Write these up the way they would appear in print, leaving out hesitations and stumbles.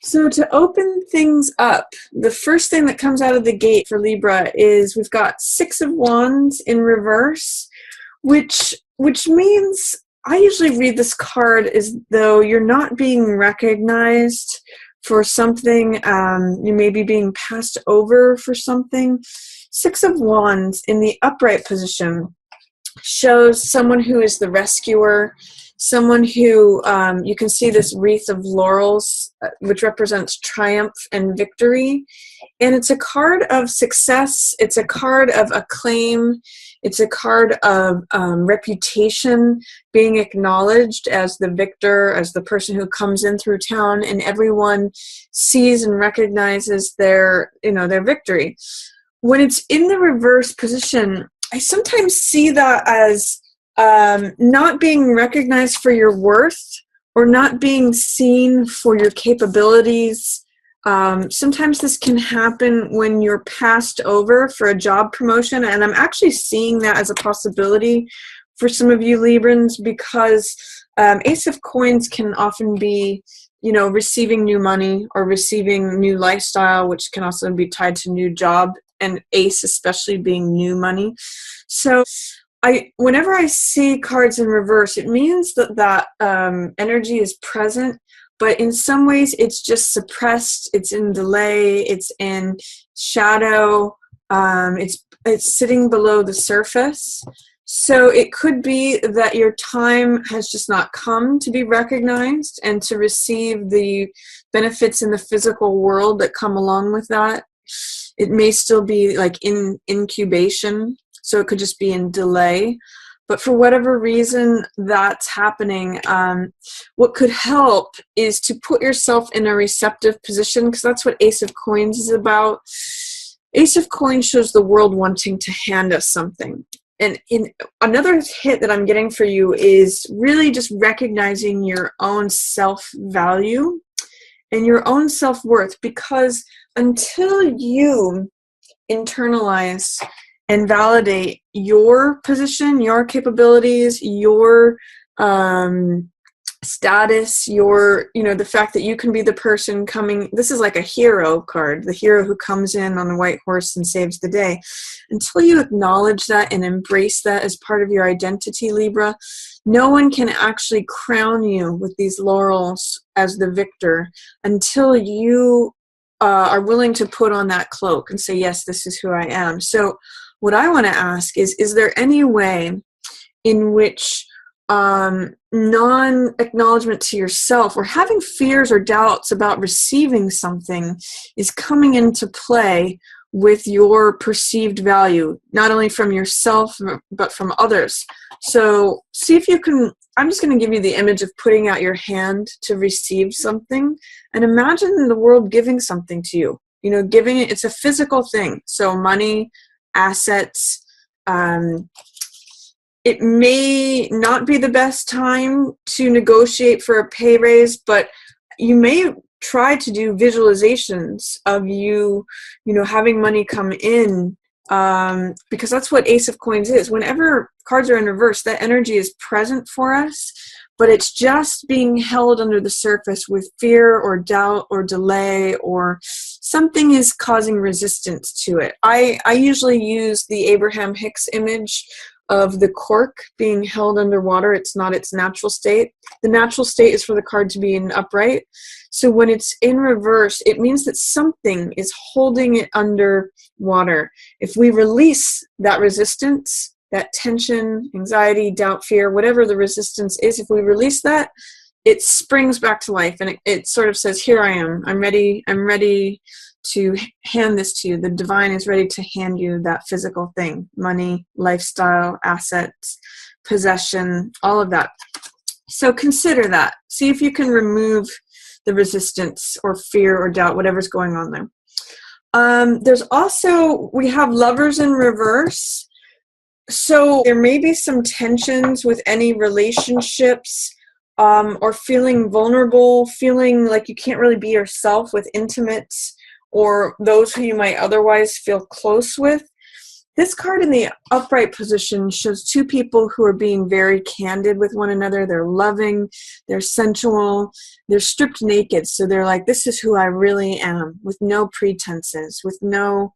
So to open things up, the first thing that comes out of the gate for Libra is we've got Six of Wands in reverse, which means I usually read this card as though you're not being recognized for something, you may be being passed over for something. Six of Wands in the upright position shows someone who is the rescuer, someone who, you can see this wreath of laurels, which represents triumph and victory. And it's a card of success. It's a card of acclaim. It's a card of reputation, being acknowledged as the victor, as the person who comes in through town, and everyone sees and recognizes their victory. When it's in the reverse position, I sometimes see that as not being recognized for your worth or not being seen for your capabilities. Sometimes this can happen when you're passed over for a job promotion, and I'm actually seeing that as a possibility for some of you Librans, because Ace of Coins can often be, receiving new money or receiving new lifestyle, which can also be tied to new job, and Ace especially being new money. So whenever I see cards in reverse, it means that energy is present, but in some ways it's just suppressed, it's in delay, it's in shadow, it's sitting below the surface. So it could be that your time has just not come to be recognized and to receive the benefits in the physical world that come along with that. It may still be like in incubation, so it could just be in delay. But for whatever reason that's happening, what could help is to put yourself in a receptive position, because that's what Ace of Coins is about. Ace of Coins shows the world wanting to hand us something. And in another hit that I'm getting for you is really just recognizing your own self-value and your own self-worth, because until you internalize and validate your position, your capabilities, your status, the fact that you can be the person coming, this is like a hero card, the hero who comes in on a white horse and saves the day. Until you acknowledge that and embrace that as part of your identity, Libra, no one can actually crown you with these laurels as the victor until you are willing to put on that cloak and say, yes, this is who I am. So what I want to ask is there any way in which non-acknowledgement to yourself or having fears or doubts about receiving something is coming into play with your perceived value, not only from yourself, but from others? So see if you can, I'm just going to give you the image of putting out your hand to receive something, and imagine the world giving something to you. Giving it, it's a physical thing. So money, assets, it may not be the best time to negotiate for a pay raise, but you may try to do visualizations of you having money come in, because that's what Ace of Coins is. Whenever cards are in reverse, that energy is present for us, but it's just being held under the surface with fear or doubt or delay, or something is causing resistance to it. I usually use the Abraham Hicks image of the cork being held underwater. It's not its natural state. The natural state is for the card to be in upright. So when it's in reverse, it means that something is holding it under water. If we release that resistance, that tension, anxiety, doubt, fear, whatever the resistance is, if we release that, it springs back to life, and it sort of says, here I am. I'm ready to hand this to you. The divine is ready to hand you that physical thing: money, lifestyle, assets, possession, all of that. So consider that. See if you can remove the resistance or fear or doubt, whatever's going on there. There's also, we have Lovers in reverse. So there may be some tensions with any relationships, or feeling vulnerable, feeling like you can't really be yourself with intimates or those who you might otherwise feel close with. This card in the upright position shows two people who are being very candid with one another. They're loving, they're sensual, they're stripped naked. So they're like, this is who I really am, with no pretenses, with no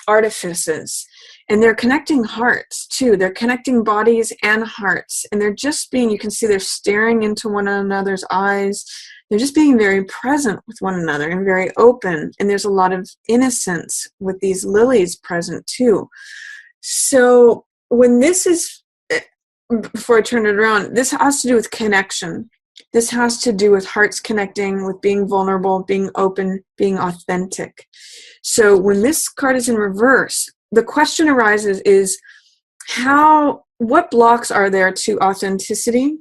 artifices. And they're connecting hearts too. They're connecting bodies and hearts. And they're just being, you can see they're staring into one another's eyes. They're just being very present with one another and very open. And there's a lot of innocence with these lilies present too. So when this is, before I turn it around, this has to do with connection. This has to do with hearts connecting, with being vulnerable, being open, being authentic. So when this card is in reverse, the question arises is what blocks are there to authenticity?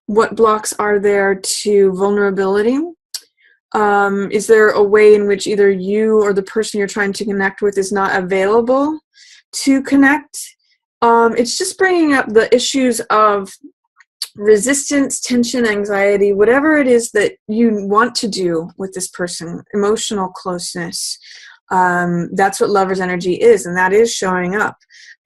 What blocks are there to vulnerability? Is there a way in which either you or the person you're trying to connect with is not available to connect? It's just bringing up the issues of resistance, tension, anxiety, whatever it is that you want to do with this person, emotional closeness. That's what lover's energy is, and that is showing up.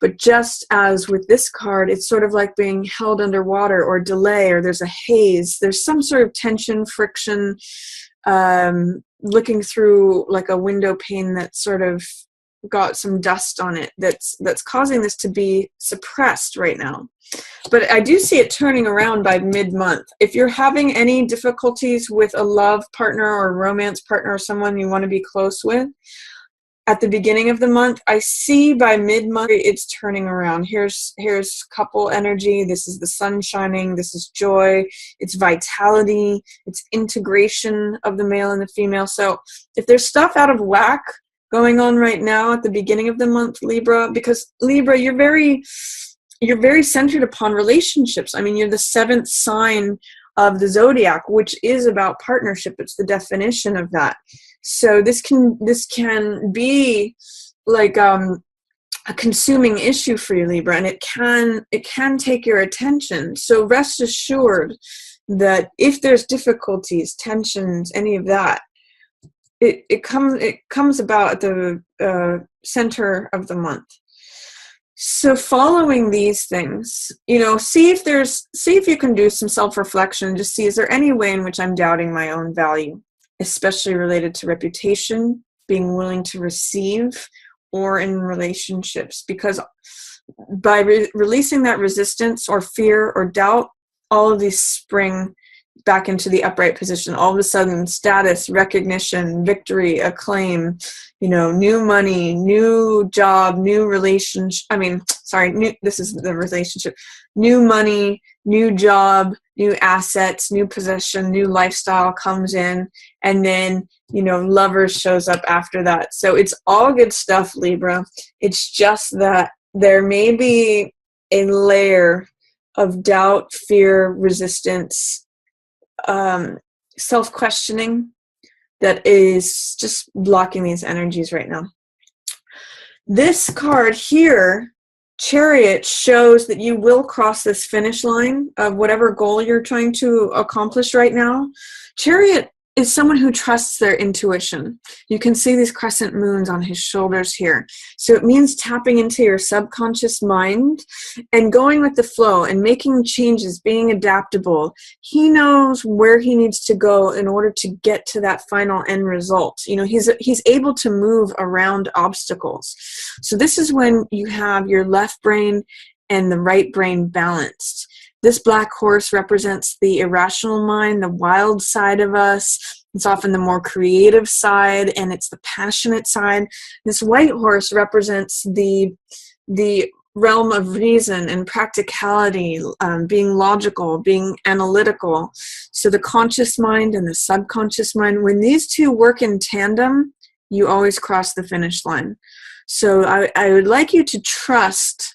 But just as with this card, it's sort of like being held underwater or delay, or there's a haze. There's some sort of tension, friction, looking through like a window pane that's sort of got some dust on it that's causing this to be suppressed right now. But I do see it turning around by mid-month. If you're having any difficulties with a love partner or a romance partner or someone you want to be close with, at the beginning of the month, I see by mid-month it's turning around. Here's couple energy. This is the sun shining. This is joy. It's vitality. It's integration of the male and the female. So if there's stuff out of whack going on right now at the beginning of the month, Libra, because Libra, you're very centered upon relationships. I mean, you're the 7th sign of the zodiac, which is about partnership. It's the definition of that. So this can be like a consuming issue for you, Libra, and it can take your attention. So rest assured that if there's difficulties, tensions, any of that, it comes about at the center of the month. So following these things, see if you can do some self-reflection. Just see, is there any way in which I'm doubting my own value, especially related to reputation, being willing to receive, or in relationships? Because by releasing that resistance or fear or doubt, all of these spring back into the upright position. All of a sudden, status, recognition, victory, acclaim, new money, new job, new relationship. This is the relationship. New money, new job, new assets, new possession, new lifestyle comes in, and then, lovers shows up after that. So it's all good stuff, Libra. It's just that there may be a layer of doubt, fear, resistance, self-questioning that is just blocking these energies right now. This card here, Chariot, shows that you will cross this finish line of whatever goal you're trying to accomplish right now. Chariot is someone who trusts their intuition. You can see these crescent moons on his shoulders here. So it means tapping into your subconscious mind and going with the flow and making changes, being adaptable. He knows where he needs to go in order to get to that final end result. He's able to move around obstacles. So this is when you have your left brain and the right brain balanced. This black horse represents the irrational mind, the wild side of us. It's often the more creative side, and it's the passionate side. This white horse represents the realm of reason and practicality, being logical, being analytical. So the conscious mind and the subconscious mind, when these two work in tandem, you always cross the finish line. So I would like you to trust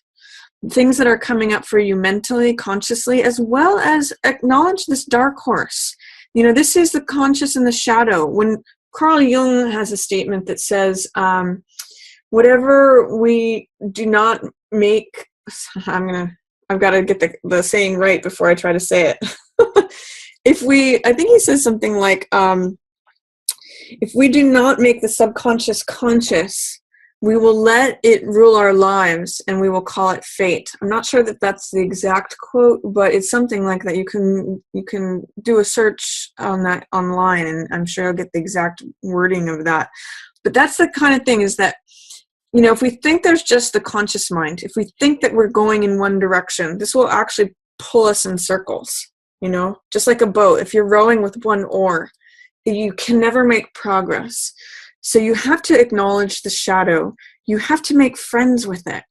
things that are coming up for you mentally, consciously, as well as acknowledge this dark horse. This is the conscious and the shadow. When Carl Jung has a statement that says, whatever we do not make, I've got to get the saying right before I try to say it. I think he says something like, if we do not make the subconscious conscious, We will let it rule our lives, and we will call it fate. I'm not sure that that's the exact quote, but it's something like that. You can do a search on that online, and I'm sure you'll get the exact wording of that. But that's the kind of thing, is that, you know, if we think there's just the conscious mind, if we think that we're going in one direction, this will actually pull us in circles, you know, just like a boat. If you're rowing with one oar, you can never make progress. So you have to acknowledge the shadow. You have to make friends with it.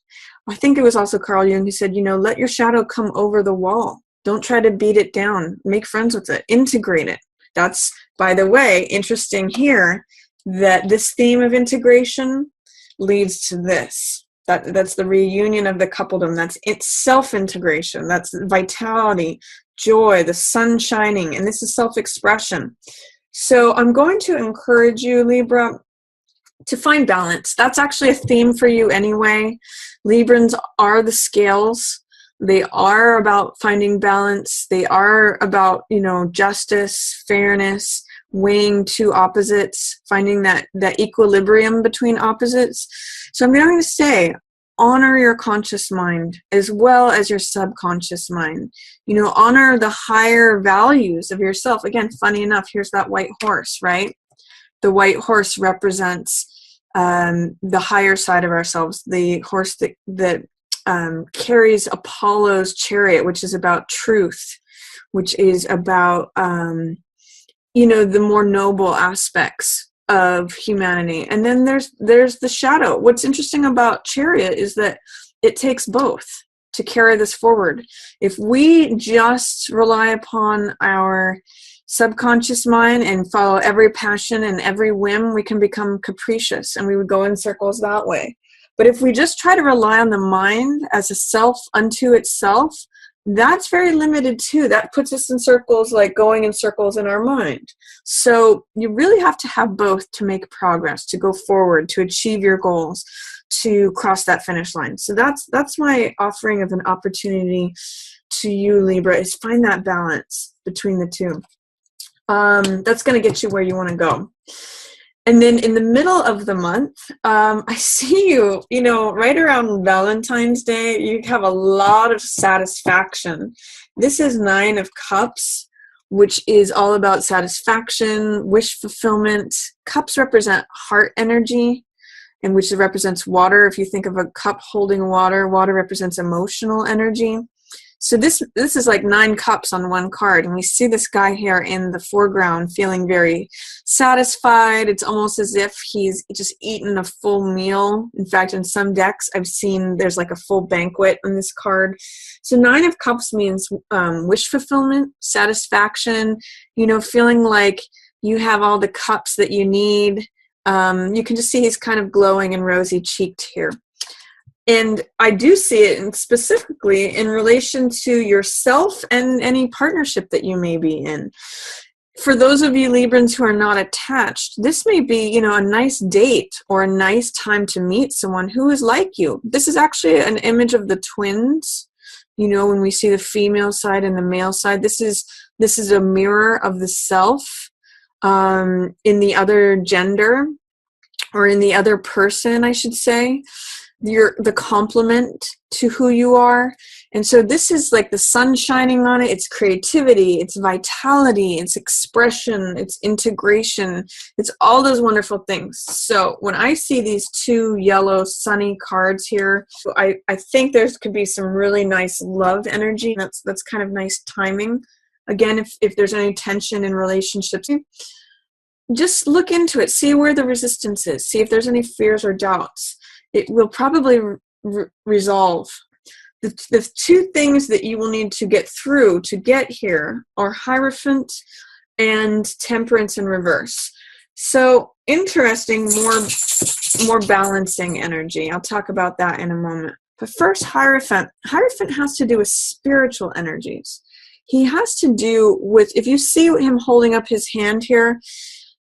I think it was also Carl Jung who said, you know, let your shadow come over the wall. Don't try to beat it down. Make friends with it. Integrate it. That's, by the way, interesting here that this theme of integration leads to this. That's the reunion of the coupledom. That's it's self-integration. That's vitality, joy, the sun shining, and this is self-expression. So I'm going to encourage you, Libra, to find balance. That's actually a theme for you anyway. Librans are the scales. They are about finding balance. They are about, you know, justice, fairness, weighing two opposites, finding that equilibrium between opposites. So I'm going to say, honor your conscious mind as well as your subconscious mind. You know, honor the higher values of yourself. Again, funny enough, here's that white horse, right? The white horse represents the higher side of ourselves, the horse that carries Apollo's chariot, which is about truth, which is about, you know, the more noble aspects of humanity. And then there's the shadow. What's interesting about chariot is that it takes both to carry this forward. If we just rely upon our subconscious mind and follow every passion and every whim, we can become capricious and we would go in circles that way. But if we just try to rely on the mind as a self unto itself, that's very limited too. That puts us in circles, like going in circles in our mind. So you really have to have both to make progress, to go forward, to achieve your goals, to cross that finish line. So that's my offering of an opportunity to you, Libra, is find that balance between the two. That's going to get you where you want to go. And then in the middle of the month, I see you, you know, right around Valentine's Day, you have a lot of satisfaction. This is 9 of Cups, which is all about satisfaction, wish fulfillment. Cups represent heart energy, and which represents water. If you think of a cup holding water, water represents emotional energy. So this is like 9 cups on one card, and we see this guy here in the foreground feeling very satisfied. It's almost as if he's just eaten a full meal. In fact, in some decks, I've seen there's like a full banquet on this card. So 9 of Cups means wish fulfillment, satisfaction, you know, feeling like you have all the cups that you need. You can just see he's kind of glowing and rosy-cheeked here. And I do see it specifically in relation to yourself and any partnership that you may be in. For those of you Librans who are not attached, this may be, you know, a nice date or a nice time to meet someone who is like you. This is actually an image of the twins. You know, when we see the female side and the male side, this is a mirror of the self in the other gender, or in the other person, I should say. You're the complement to who you are. And so this is like the sun shining on it. It's creativity, it's vitality, it's expression, it's integration. It's all those wonderful things. So when I see these 2 yellow sunny cards here, I think there could be some really nice love energy. That's kind of nice timing. Again, if there's any tension in relationships, just look into it. See where the resistance is. See if there's any fears or doubts. It will probably resolve. The 2 things that you will need to get through to get here are Hierophant and Temperance in reverse. So interesting, more balancing energy. I'll talk about that in a moment. But first, Hierophant. Hierophant has to do with spiritual energies. He has to do with, if you see him holding up his hand here,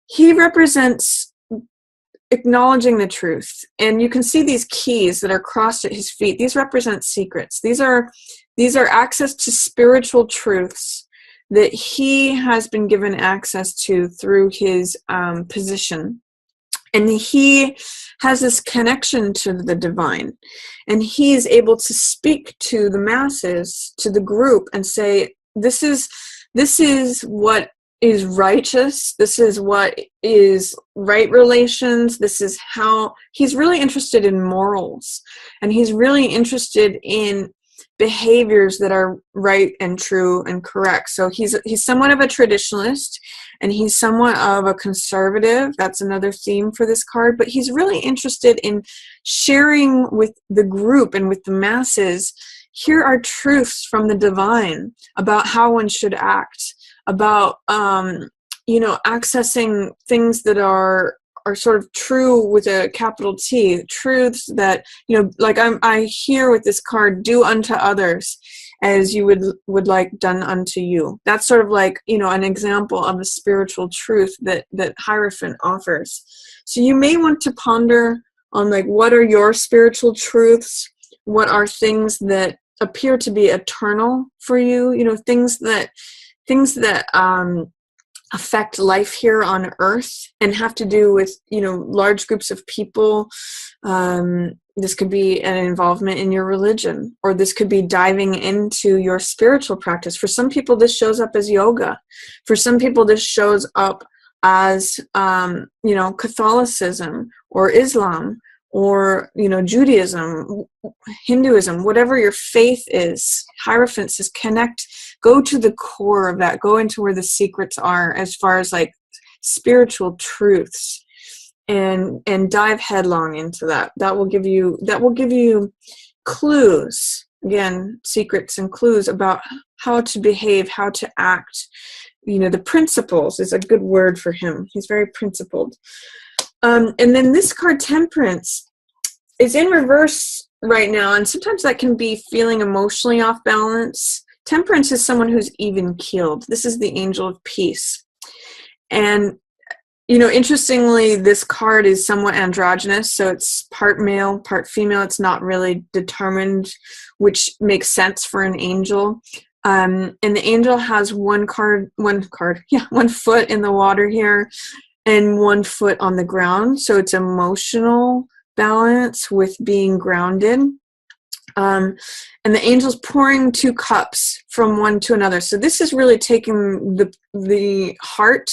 he represents acknowledging the truth. And you can see these keys that are crossed at his feet. These represent secrets. These are access to spiritual truths that he has been given access to through his position And he has this connection to the divine, and he is able to speak to the masses, to the group, and say, this is what is righteous, this is what is right relations, this is how. He's really interested in morals, and he's really interested in behaviors that are right and true and correct. So he's somewhat of a traditionalist, and he's somewhat of a conservative. That's another theme for this card. But he's really interested in sharing with the group and with the masses, here are truths from the divine about how one should act, about accessing things that are sort of true with a capital T, truths that, like I hear with this card, do unto others as you would like done unto you. That's sort of like, an example of a spiritual truth that Hierophant offers. So you may want to ponder on, like, what are your spiritual truths? What are things that appear to be eternal for you? Things that affect life here on earth and have to do with, large groups of people. This could be an involvement in your religion, or this could be diving into your spiritual practice. For some people, this shows up as yoga. For some people, this shows up as, Catholicism or Islam, or, Judaism, Hinduism, whatever your faith is. Hierophant says go to the core of that, go into where the secrets are as far as like spiritual truths, and dive headlong into that. That will give you clues, again, secrets and clues about how to behave, how to act. The principles is a good word for him. He's very principled. And then this card, Temperance, is in reverse right now, and sometimes that can be feeling emotionally off balance. Temperance is someone who's even-keeled. This is the angel of peace. And, interestingly, this card is somewhat androgynous, so it's part male, part female. It's not really determined, which makes sense for an angel. And the angel has one foot in the water here, and 1 foot on the ground. So it's emotional balance with being grounded. And the angel's pouring 2 cups from one to another. So this is really taking the heart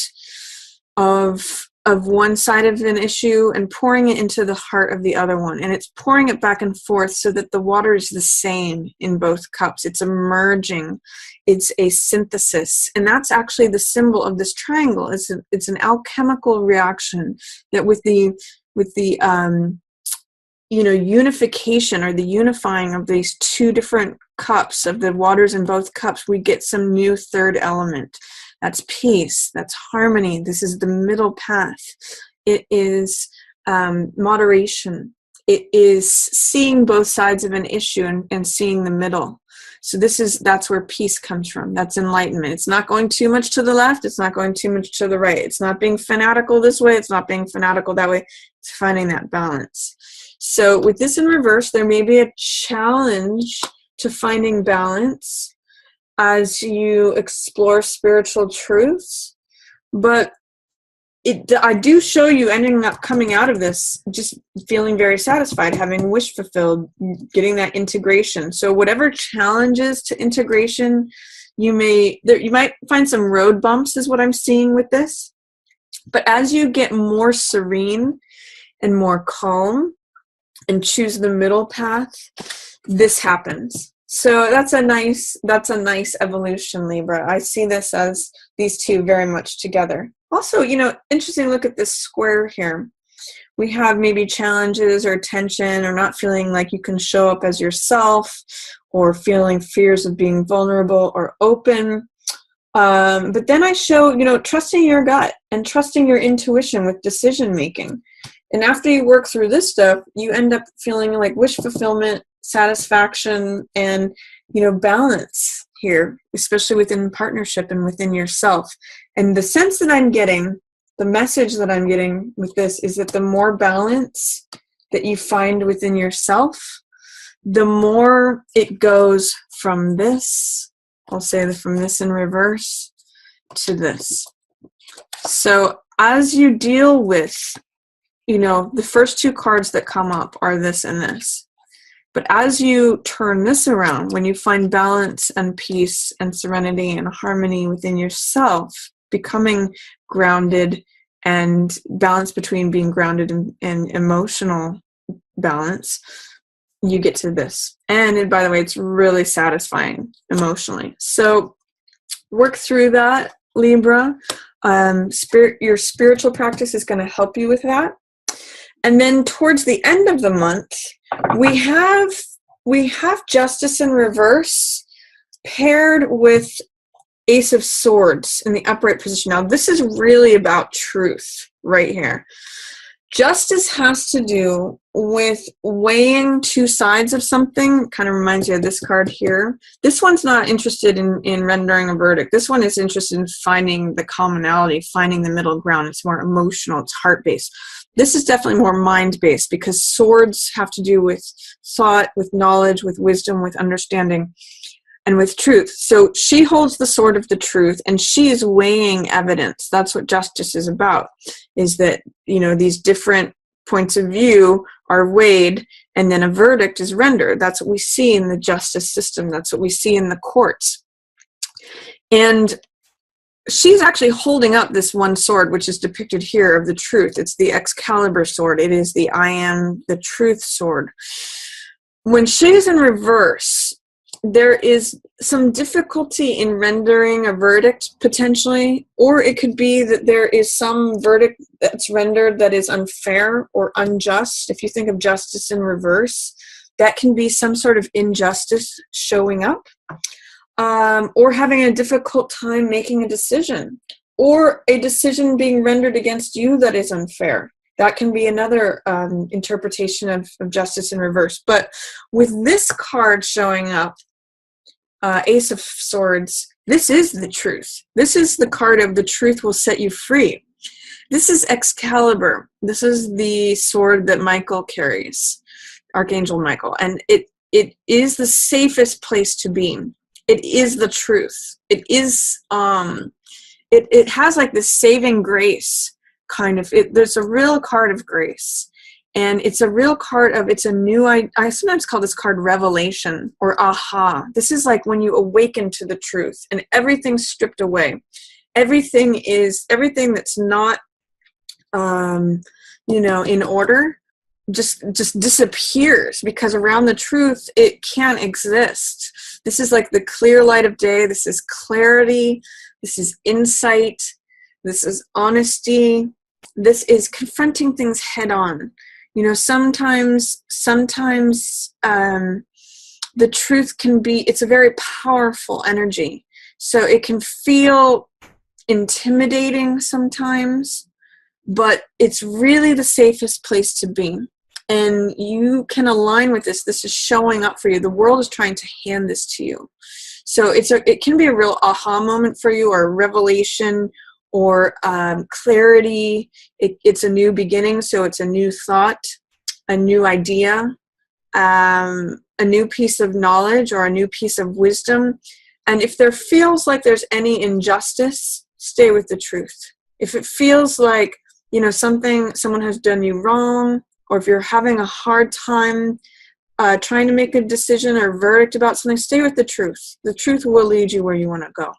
of one side of an issue and pouring it into the heart of the other one. And it's pouring it back and forth so that the water is the same in both cups. It's a merging. It's a synthesis. And that's actually the symbol of this triangle. It's an alchemical reaction that with the unification, or the unifying of these 2 different cups, of the waters in both cups, we get some new third element. That's peace. That's harmony. This is the middle path. It is moderation. It is seeing both sides of an issue and seeing the middle. So that's where peace comes from. That's enlightenment. It's not going too much to the left. It's not going too much to the right. It's not being fanatical this way. It's not being fanatical that way. It's finding that balance. So with this in reverse, there may be a challenge to finding balance as you explore spiritual truths. But I do show you ending up coming out of this just feeling very satisfied, having wish fulfilled, getting that integration. So whatever challenges to integration you might find some road bumps, is what I'm seeing with this. But as you get more serene and more calm and choose the middle path, this happens. So that's a nice evolution, Libra. I see this as these 2 very much together. Also, interesting, look at this square here. We have maybe challenges or tension, or not feeling like you can show up as yourself, or feeling fears of being vulnerable or open. But then I show, trusting your gut and trusting your intuition with decision making. And after you work through this stuff, you end up feeling like wish fulfillment, satisfaction, and, balance here, especially within partnership and within yourself. And the sense that I'm getting, the message that I'm getting with this, is that the more balance that you find within yourself, the more it goes from this, I'll say from this in reverse, to this. So as you deal with, you know, the first two cards that come up are this and this. But as you turn this around, when you find balance and peace and serenity and harmony within yourself, becoming grounded and balance between being grounded and emotional balance, you get to this. And by the way, it's really satisfying emotionally. So work through that, Libra. Your spiritual practice is going to help you with that. And then towards the end of the month, we have Justice in reverse paired with Ace of Swords in the upright position. Now, this is really about truth right here. Justice has to do with weighing two sides of something. Kind of reminds you of this card here. This one's not interested in rendering a verdict. This one is interested in finding the commonality, finding the middle ground. It's more emotional. It's heart-based. This is definitely more mind-based because swords have to do with thought, with knowledge, with wisdom, with understanding, and with truth. So she holds the sword of the truth, and she is weighing evidence. That's what justice is about, is that, you know, these different points of view are weighed, and then a verdict is rendered. That's what we see in the justice system. That's what we see in the courts. And she's actually holding up this one sword, which is depicted here, of the truth. It's the Excalibur sword. It is the I am the truth sword. When she's in reverse, there is some difficulty in rendering a verdict, potentially, or it could be that there is some verdict that's rendered that is unfair or unjust. If you think of justice in reverse, that can be some sort of injustice showing up, or having a difficult time making a decision, or a decision being rendered against you that is unfair. That can be another interpretation of justice in reverse. But with this card showing up, Ace of Swords, this is the truth. This is the card of the truth will set you free. This is Excalibur. This is the sword that Michael carries, Archangel Michael. And it is the safest place to be. It is the truth. It is, it has like this saving grace kind of, there's a real card of grace. And it's a real card of, it's a new, I sometimes call this card revelation or aha. This is like when you awaken to the truth and everything's stripped away. Everything that's not, you know, in order just disappears, because around the truth, it can't exist. This is like the clear light of day. This is clarity. This is insight. This is honesty. This is confronting things head on. You know, sometimes the truth can be, it's a very powerful energy. So it can feel intimidating sometimes, but it's really the safest place to be. And you can align with this. This is showing up for you. The world is trying to hand this to you. So it can be a real aha moment for you, or a revelation, or clarity. It's a new beginning, so it's a new thought, a new idea, a new piece of knowledge, or a new piece of wisdom. And if there feels like there's any injustice, stay with the truth. If it feels like, you know, someone has done you wrong, or if you're having a hard time trying to make a decision or verdict about something, stay with the truth. The truth will lead you where you want to go.